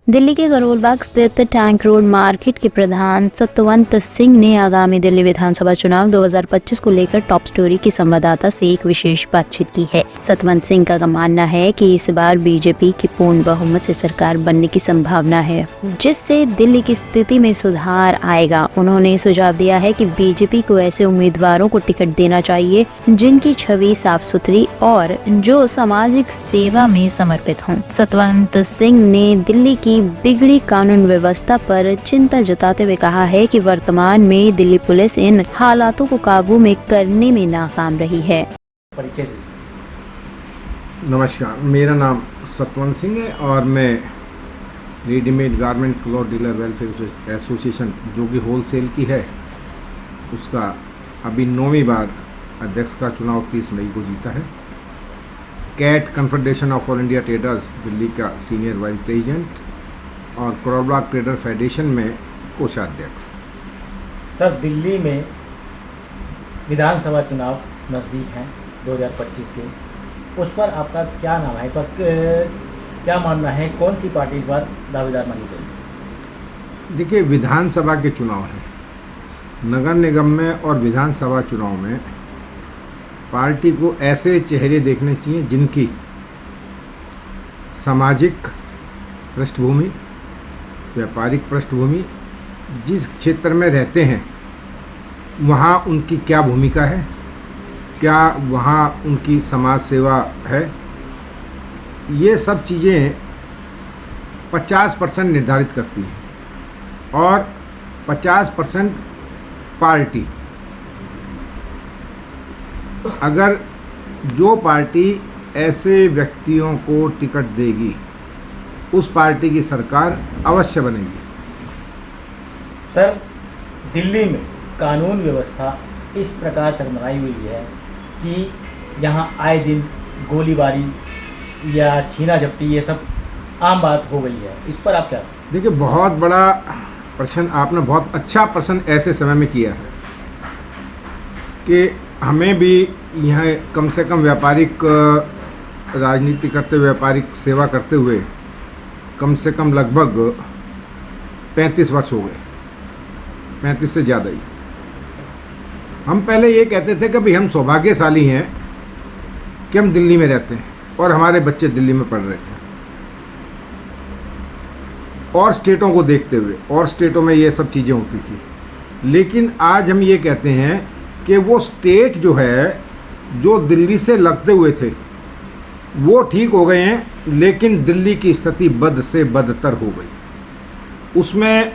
दिल्ली के करोल बाग स्थित tank road market के प्रधान सतवंत सिंह ने आगामी दिल्ली विधानसभा चुनाव 2025 को लेकर टॉप स्टोरी की संवाददाता से एक विशेष बातचीत की है। सतवंत सिंह का मानना है कि इस बार बीजेपी की पूर्ण बहुमत से सरकार बनने की संभावना है, जिससे दिल्ली की स्थिति में सुधार आएगा। उन्होंने सुझाव दिया है कि बीजेपी को ऐसे उम्मीदवारों को टिकट देना चाहिए जिनकी छवि साफ सुथरी और जो सामाजिक सेवा में समर्पित हों। सतवंत सिंह ने दिल्ली की बिगड़ी कानून व्यवस्था पर चिंता जताते हुए कहा है कि वर्तमान में दिल्ली पुलिस इन हालातों को काबू में करने में नाकाम रही है। नमस्कार, मेरा नाम सतवंत सिंह है और मैं readymade garment cloth dealer welfare association जो कि होलसेल की है, उसका अभी 9वीं बार अध्यक्ष का चुनाव 30 मई को जीता है। CAT confederation of all India traders Delhi का सीनियर वाइस प्रेसिडेंट और करोल बाग ट्रेडर फेडरेशन में कोषाध्यक्ष। सर, दिल्ली में विधानसभा चुनाव नज़दीक हैं 2025 के, उस पर आपका क्या नाम है? इस पर क्या मानना है, कौन सी पार्टी इस बार दावेदार मानी गई? देखिए, विधानसभा के चुनाव हैं, नगर निगम में और विधानसभा चुनाव में पार्टी को ऐसे चेहरे देखने चाहिए जिनकी सामाजिक पृष्ठभूमि, व्यापारिक पृष्ठभूमि, जिस क्षेत्र में रहते हैं वहाँ उनकी क्या भूमिका है, क्या वहाँ उनकी समाज सेवा है, ये सब चीज़ें 50% निर्धारित करती हैं और 50% पार्टी। अगर जो पार्टी ऐसे व्यक्तियों को टिकट देगी उस पार्टी की सरकार अवश्य बनेगी। सर, दिल्ली में कानून व्यवस्था इस प्रकार चरमराई हुई है कि यहाँ आए दिन गोलीबारी या छीना झपटी ये सब आम बात हो गई है, इस पर आप क्या? देखिए, बहुत बड़ा प्रश्न आपने, बहुत अच्छा प्रश्न ऐसे समय में किया है कि हमें भी यहाँ कम से कम व्यापारिक राजनीति करते हुए, व्यापारिक सेवा करते हुए कम से कम लगभग 35 वर्ष हो गए, 35 से ज़्यादा ही। हम पहले ये कहते थे कि भाई हम सौभाग्यशाली हैं कि हम दिल्ली में रहते हैं और हमारे बच्चे दिल्ली में पढ़ रहे हैं, और स्टेटों को देखते हुए, और स्टेटों में ये सब चीज़ें होती थी। लेकिन आज हम ये कहते हैं कि वो स्टेट जो है, जो दिल्ली से लगते हुए थे, वो ठीक हो गए हैं, लेकिन दिल्ली की स्थिति बद से बदतर हो गई। उसमें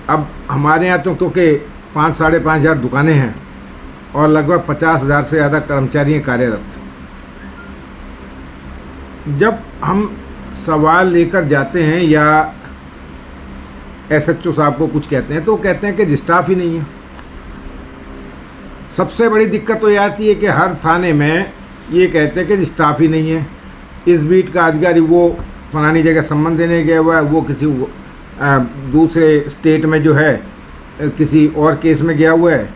अब हमारे यहाँ तो क्योंकि 5-5.5 हज़ार दुकानें हैं और लगभग 50,000 से ज़्यादा कर्मचारी हैं कार्यरत। जब हम सवाल लेकर जाते हैं या एसएचओ साहब को कुछ कहते हैं तो कहते हैं कि स्टाफ ही नहीं है। सबसे बड़ी दिक्कत तो ये आती है कि हर थाने में ये कहते हैं कि स्टाफ ही नहीं है। इस बीट का अधिकारी वो फलानी जगह सम्मन देने गया हुआ है, वो किसी दूसरे स्टेट में जो है किसी और केस में गया हुआ है।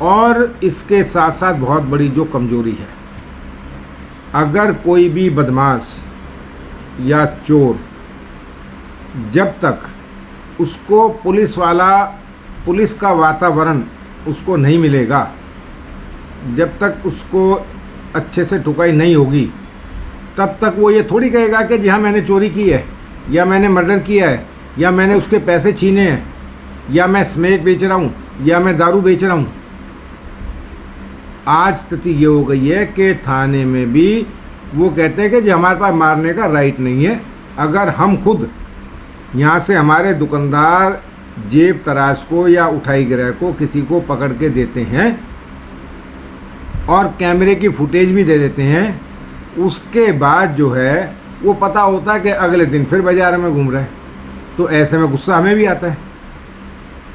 और इसके साथ साथ बहुत बड़ी जो कमजोरी है, अगर कोई भी बदमाश या चोर, जब तक उसको पुलिस का वातावरण उसको नहीं मिलेगा, जब तक उसको अच्छे से ठुकाई नहीं होगी, तब तक वो ये थोड़ी कहेगा कि जी हाँ मैंने चोरी की है, या मैंने मर्डर किया है, या मैंने उसके पैसे छीने हैं, या मैं स्मोक बेच रहा हूँ, या मैं दारू बेच रहा हूँ। आज स्थिति ये हो गई है कि थाने में भी वो कहते हैं कि जी हमारे पास मारने का राइट नहीं है। अगर हम खुद यहाँ से हमारे दुकानदार जेब तराश को या उठाई गिराय को किसी को पकड़ के देते हैं और कैमरे की फुटेज भी दे देते हैं, उसके बाद जो है वो पता होता है कि अगले दिन फिर बाज़ार में घूम रहे हैं। तो ऐसे में गुस्सा हमें भी आता है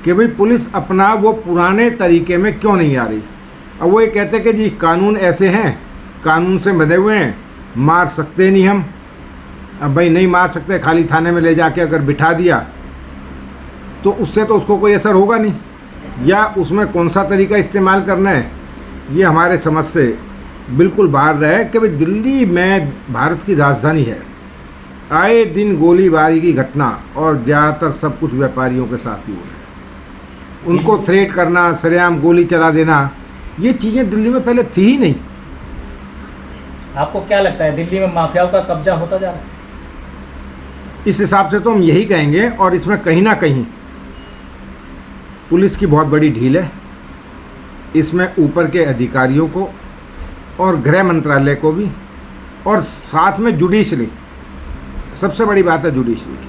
कि भाई पुलिस अपना वो पुराने तरीके में क्यों नहीं आ रही। अब वो ये कहते हैं कि जी कानून ऐसे हैं, कानून से बंधे हुए हैं, मार सकते नहीं हम। अब भाई नहीं मार सकते, खाली थाने में ले जाके अगर बिठा दिया तो उससे तो उसको कोई असर होगा नहीं, या उसमें कौन सा तरीका इस्तेमाल करना है ये हमारे समझ से बिल्कुल बाहर रहे कि भाई दिल्ली में भारत की राजधानी है आए दिन गोलीबारी की घटना और ज़्यादातर सब कुछ व्यापारियों के साथ ही हो रहा है। उनको थ्रेट करना, सरेआम गोली चला देना, ये चीज़ें दिल्ली में पहले थी ही नहीं। आपको क्या लगता है दिल्ली में माफियाओं का कब्जा होता जा रहा है? इस हिसाब से तो हम यही कहेंगे, और इसमें कहीं ना कहीं पुलिस की बहुत बड़ी ढील है। इसमें ऊपर के अधिकारियों को और गृह मंत्रालय को भी, और साथ में जुडिशरी, सबसे बड़ी बात है जुडिशरी की,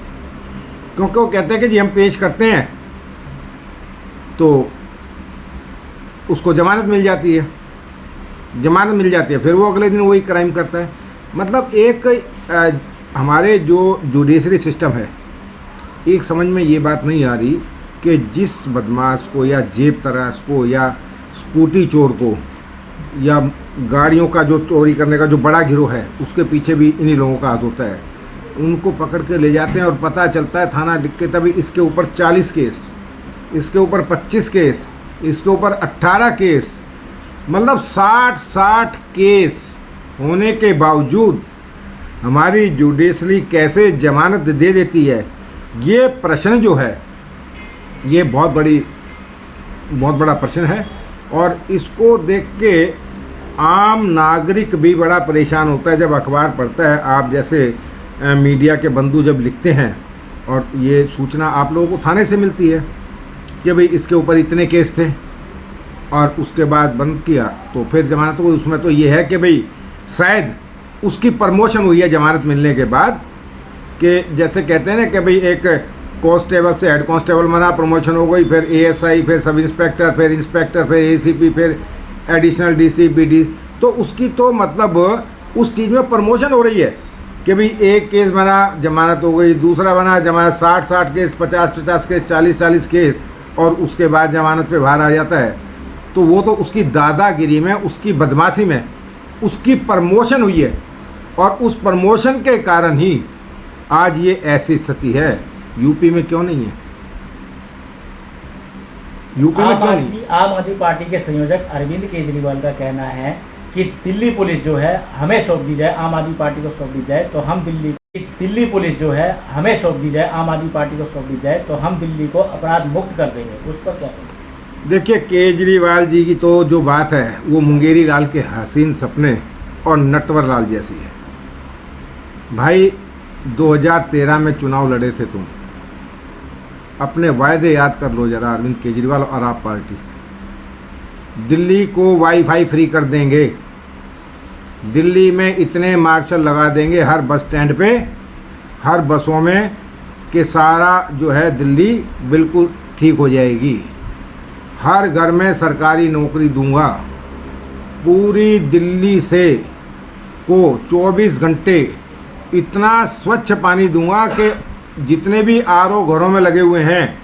क्योंकि वो कहते हैं कि जी हम पेश करते हैं तो उसको जमानत मिल जाती है, फिर वो अगले दिन वही क्राइम करता है। मतलब एक हमारे जो जुडिशरी सिस्टम है, एक समझ में ये बात नहीं आ रही कि जिस बदमाश को या जेब तराश को या स्कूटी चोर को या गाड़ियों का जो चोरी करने का जो बड़ा गिरोह है, उसके पीछे भी इन्हीं लोगों का हाथ होता है। उनको पकड़ के ले जाते हैं और पता चलता है थाना लिख के तभी इसके ऊपर 40 केस, इसके ऊपर 25 केस, इसके ऊपर 18 केस, मतलब 60 केस होने के बावजूद हमारी जुडिशरी कैसे जमानत दे देती है, ये प्रश्न जो है ये बहुत बड़ा प्रश्न है। और इसको देख के आम नागरिक भी बड़ा परेशान होता है जब अखबार पढ़ता है। आप जैसे मीडिया के बंधु जब लिखते हैं और ये सूचना आप लोगों को थाने से मिलती है कि भाई इसके ऊपर इतने केस थे और उसके बाद बंद किया, तो फिर जमानत को, उसमें तो ये है कि भाई शायद उसकी प्रमोशन हुई है जमानत मिलने के बाद, कि जैसे कहते हैं ना कि भाई एक कांस्टेबल से हेड कांस्टेबल बना, प्रमोशन हो गई, फिर एएसआई, फिर सब इंस्पेक्टर, फिर इंस्पेक्टर, फिर एसीपी, फिर एडिशनल डीसी, बीडी, तो उसकी तो मतलब उस चीज़ में प्रमोशन हो रही है कि भाई एक केस बना जमानत हो गई, दूसरा बना जमानत, 60 केस, 50 केस, 40 केस, और उसके बाद जमानत पे बाहर आ जाता है। तो वो तो उसकी दादागिरी में, उसकी बदमाशी में उसकी प्रमोशन हुई है, और उस प्रमोशन के कारण ही आज ये ऐसी स्थिति है। यूपी में क्यों नहीं है? यूपी में क्यों नहीं? आम आदमी पार्टी के संयोजक अरविंद केजरीवाल का कहना है कि दिल्ली पुलिस जो है हमें सौंप दी जाए, आम आदमी पार्टी को सौंप दी जाए तो हम दिल्ली पुलिस जो है हमें सौंप दी जाए, आम आदमी पार्टी को सौंप दी जाए तो हम दिल्ली को अपराध मुक्त कर देंगे। उस पर क्या कहेंगे? देखिए, केजरीवाल जी की तो जो बात है वो मुंगेरी लाल के हसीन सपने और नटवर लाल जैसी है। भाई 2013 में चुनाव लड़े थे तुम, अपने वायदे याद कर लो जरा, अरविंद केजरीवाल और आप पार्टी। दिल्ली को वाईफाई फ्री कर देंगे, दिल्ली में इतने मार्शल लगा देंगे हर बस स्टैंड पे, हर बसों में, कि सारा जो है दिल्ली बिल्कुल ठीक हो जाएगी। हर घर में सरकारी नौकरी दूंगा, पूरी दिल्ली से को 24 घंटे इतना स्वच्छ पानी दूंगा कि जितने भी आरओ घरों में लगे हुए हैं,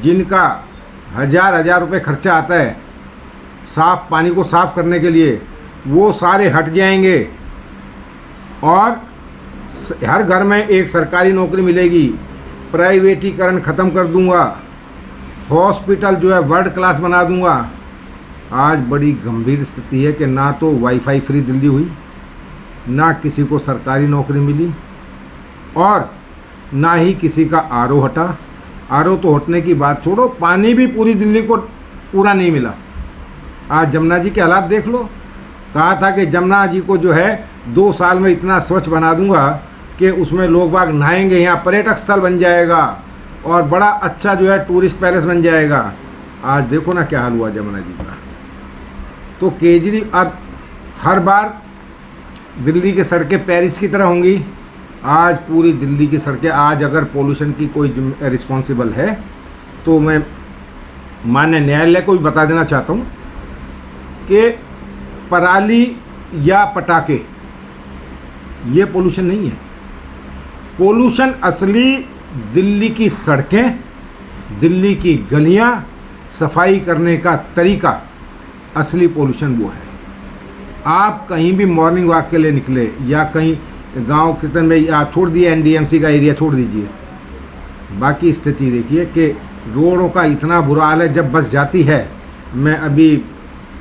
जिनका हजार रुपए खर्चा आता है साफ पानी को साफ करने के लिए, वो सारे हट जाएंगे और हर घर में एक सरकारी नौकरी मिलेगी। प्राइवेटीकरण ख़त्म कर दूंगा, हॉस्पिटल जो है वर्ल्ड क्लास बना दूंगा। आज बड़ी गंभीर स्थिति है कि ना तो वाईफाई फ्री दिल्ली हुई, ना किसी को सरकारी नौकरी मिली, और ना ही किसी का आरओ हटा। आरओ तो हटने की बात छोड़ो, पानी भी पूरी दिल्ली को पूरा नहीं मिला। आज जमुना जी के हालात देख लो। कहा था कि जमुना जी को जो है 2 साल में इतना स्वच्छ बना दूंगा कि उसमें लोग बाग नहाएंगे, यहाँ पर्यटक स्थल बन जाएगा और बड़ा अच्छा जो है टूरिस्ट पैलेस बन जाएगा। आज देखो ना क्या हाल हुआ जमुना जी का। तो केजरीवाल हर बार दिल्ली की सड़कें पेरिस की तरह होंगी। आज पूरी दिल्ली की सड़कें, आज अगर पोल्यूशन की कोई रिस्पॉन्सिबल है तो मैं माननीय न्यायालय को भी बता देना चाहता हूँ कि पराली या पटाखे ये पोल्यूशन नहीं है। पोल्यूशन असली दिल्ली की सड़कें, दिल्ली की गलियां, सफाई करने का तरीका, असली पोल्यूशन वो है। आप कहीं भी मॉर्निंग वॉक के लिए निकले या कहीं गांव कीर्तन में, आप छोड़ दिए एनडीएमसी का एरिया छोड़ दीजिए, बाकी स्थिति देखिए कि रोडों का इतना बुरा हाल है। जब बस जाती है, मैं अभी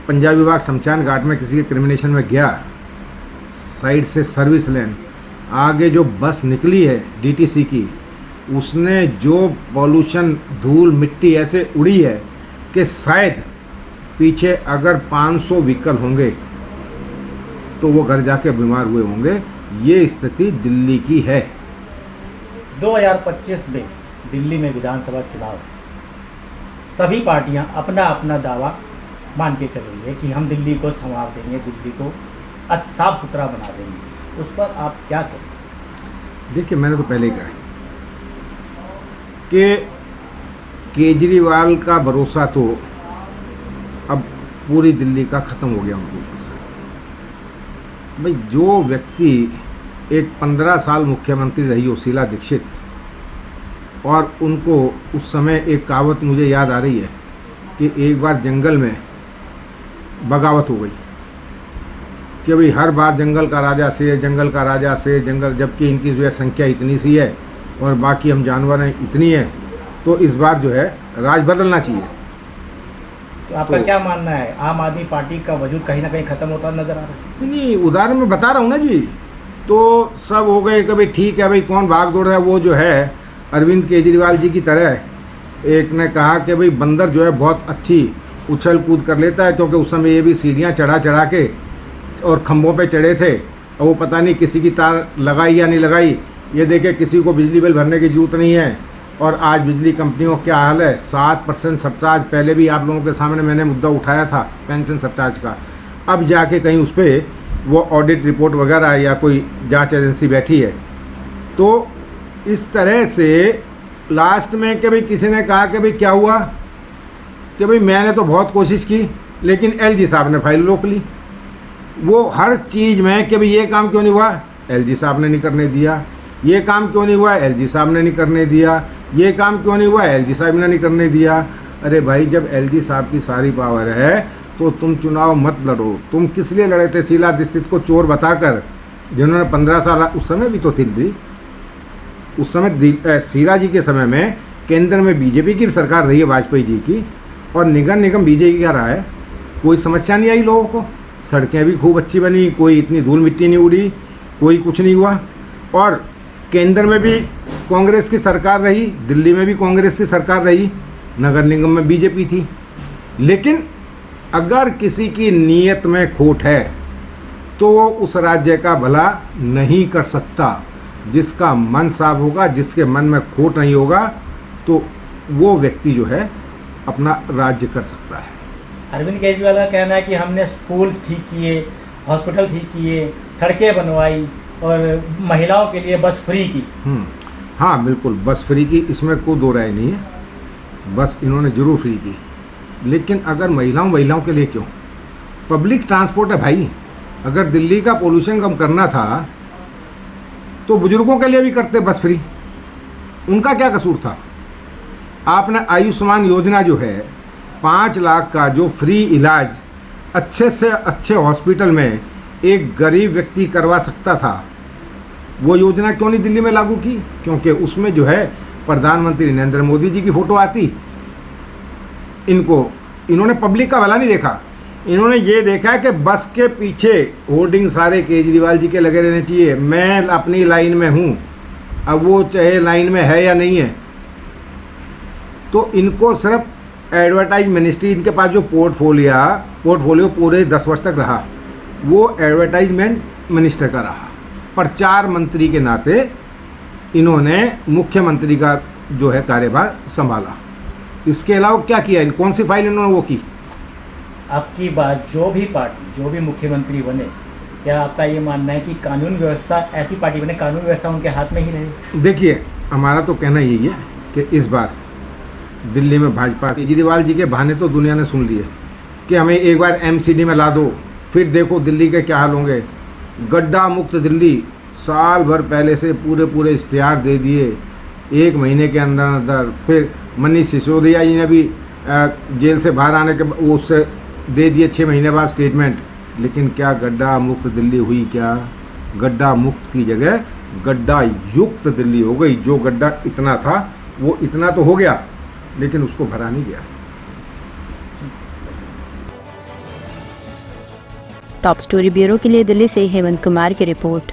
पंजाबी बाग शमशान घाट में किसी के क्रिमिनेशन में गया, साइड से सर्विस लेन, आगे जो बस निकली है डीटीसी की, उसने जो पॉल्यूशन, धूल मिट्टी ऐसे उड़ी है कि शायद पीछे अगर 500 व्हीकल होंगे तो वो घर जाके बीमार हुए होंगे। ये स्थिति दिल्ली की है। 2025 में दिल्ली में विधानसभा चुनाव, सभी पार्टियां अपना अपना दावा मान के चल रही है कि हम दिल्ली को संवार देंगे, दिल्ली को साफ सुथरा बना देंगे। उस पर आप क्या कहें? देखिए, मैंने तो पहले ही कहा कि केजरीवाल का भरोसा तो अब पूरी दिल्ली का ख़त्म हो गया उनके ऊपर से। भाई, जो व्यक्ति एक 15 साल मुख्यमंत्री रही हो, शीला दीक्षित, और उनको उस समय एक कहावत मुझे याद आ रही है कि एक बार जंगल में बगावत हो गई कि भाई हर बार जंगल का राजा शेर, जंगल का राजा शेर, जंगल, जबकि इनकी जो है संख्या इतनी सी है और बाकी हम जानवर हैं इतनी है, तो इस बार जो है राज बदलना चाहिए। तो आपका क्या मानना है, आम आदमी पार्टी का वजूद कहीं ना कहीं खत्म होता नजर आ रहा है? नहीं, उदाहरण मैं बता रहा हूँ ना जी। तो सब हो गए कि भाई ठीक है, भाई कौन भाग दौड़ रहा है। वो जो है अरविंद केजरीवाल जी की तरह एक ने कहा कि भाई बंदर जो है बहुत अच्छी उछल कूद कर लेता है, क्योंकि उस समय ये भी सीढ़ियाँ चढ़ा चढ़ा के और खंभों पे चढ़े थे, और वो पता नहीं किसी की तार लगाई या नहीं लगाई। ये देखे किसी को बिजली बिल भरने की जरूरत नहीं है। और आज बिजली कंपनियों का क्या हाल है, 7% सरचार्ज। पहले भी आप लोगों के सामने मैंने मुद्दा उठाया था पेंशन सरचार्ज का। अब जाके कहीं उस पर वो ऑडिट रिपोर्ट वगैरह या कोई जांच एजेंसी बैठी है। तो इस तरह से लास्ट में कि भाई किसी ने कहा कि भाई क्या हुआ, कि भाई मैंने तो बहुत कोशिश की लेकिन एलजी साहब ने फाइल रोक ली। वो हर चीज़ में कि भाई ये काम क्यों नहीं हुआ, एलजी साहब ने नहीं करने दिया। ये काम क्यों नहीं हुआ, एलजी साहब ने नहीं करने दिया। ये काम क्यों नहीं हुआ, एलजी साहब ने नहीं करने दिया। अरे भाई, जब एलजी साहब की सारी पावर है तो तुम चुनाव मत लड़ो। तुम किस लिए लड़े थे शीला दीक्षित को चोर बताकर, जिन्होंने 15 साल, उस समय भी तो थी, उस समय शीला जी के समय में केंद्र में बीजेपी की सरकार रही है, वाजपेयी जी की, और निगम निगम बीजेपी का रहा है। कोई समस्या नहीं आई लोगों को, सड़कें भी खूब अच्छी बनी, कोई इतनी धूल मिट्टी नहीं उड़ी, कोई कुछ नहीं हुआ। और केंद्र में भी कांग्रेस की सरकार रही, दिल्ली में भी कांग्रेस की सरकार रही, नगर निगम में बीजेपी थी। लेकिन अगर किसी की नीयत में खोट है तो वो उस राज्य का भला नहीं कर सकता। जिसका मन साफ होगा, जिसके मन में खोट नहीं होगा, तो वो व्यक्ति जो है अपना राज्य कर सकता है। अरविंद केजरीवाल का कहना है कि हमने स्कूल ठीक किए, हॉस्पिटल ठीक किए, सड़कें बनवाई और महिलाओं के लिए बस फ्री की। हाँ बिल्कुल, बस फ्री की, इसमें कोई दो राय नहीं है। बस इन्होंने जरूर फ्री की, लेकिन अगर महिलाओं के लिए क्यों? पब्लिक ट्रांसपोर्ट है भाई। अगर दिल्ली का पोल्यूशन कम करना था तो बुजुर्गों के लिए भी करते बस फ्री। उनका क्या कसूर था? आपने आयुष्मान योजना जो है 5 लाख का जो फ्री इलाज अच्छे से अच्छे हॉस्पिटल में एक गरीब व्यक्ति करवा सकता था, वो योजना क्यों नहीं दिल्ली में लागू की? क्योंकि उसमें जो है प्रधानमंत्री नरेंद्र मोदी जी की फ़ोटो आती। इन्होंने पब्लिक का भला नहीं देखा, इन्होंने ये देखा कि बस के पीछे होर्डिंग सारे केजरीवाल जी के लगे रहने चाहिए, मैं अपनी लाइन में हूँ, अब वो चाहे लाइन में है या नहीं है। तो इनको सिर्फ एडवर्टाइज मिनिस्ट्री, इनके पास जो पोर्टफोलियो पूरे 10 वर्ष तक रहा, वो एडवर्टाइजमेंट मिनिस्टर का रहा। प्रचार मंत्री के नाते इन्होंने मुख्यमंत्री का जो है कार्यभार संभाला। इसके अलावा क्या किया? कौन सी फाइल इन्होंने वो की? आपकी बात, जो भी पार्टी, जो भी मुख्यमंत्री बने, क्या आपका ये मानना है कि कानून व्यवस्था, ऐसी पार्टी बने कानून व्यवस्था उनके हाथ में ही रहे? देखिए, हमारा तो कहना यही है कि इस बार दिल्ली में भाजपा, केजरीवाल जी के बहाने तो दुनिया ने सुन लिए कि हमें एक बार एमसीडी में ला दो, फिर देखो दिल्ली के क्या हाल होंगे। गड्ढा मुक्त दिल्ली साल भर पहले से पूरे इश्तिहार दे दिए, 1 महीने के अंदर। फिर मनीष सिसोदिया जी ने भी जेल से बाहर आने के उससे दे दिए 6 महीने बाद स्टेटमेंट। लेकिन क्या गड्ढा मुक्त दिल्ली हुई? क्या गड्ढा मुक्त की जगह गड्ढा युक्त दिल्ली हो गई। जो गड्ढा इतना था वो इतना तो हो गया, लेकिन उसको भरा नहीं गया। टॉप स्टोरी ब्यूरो के लिए दिल्ली से हेमंत कुमार की रिपोर्ट।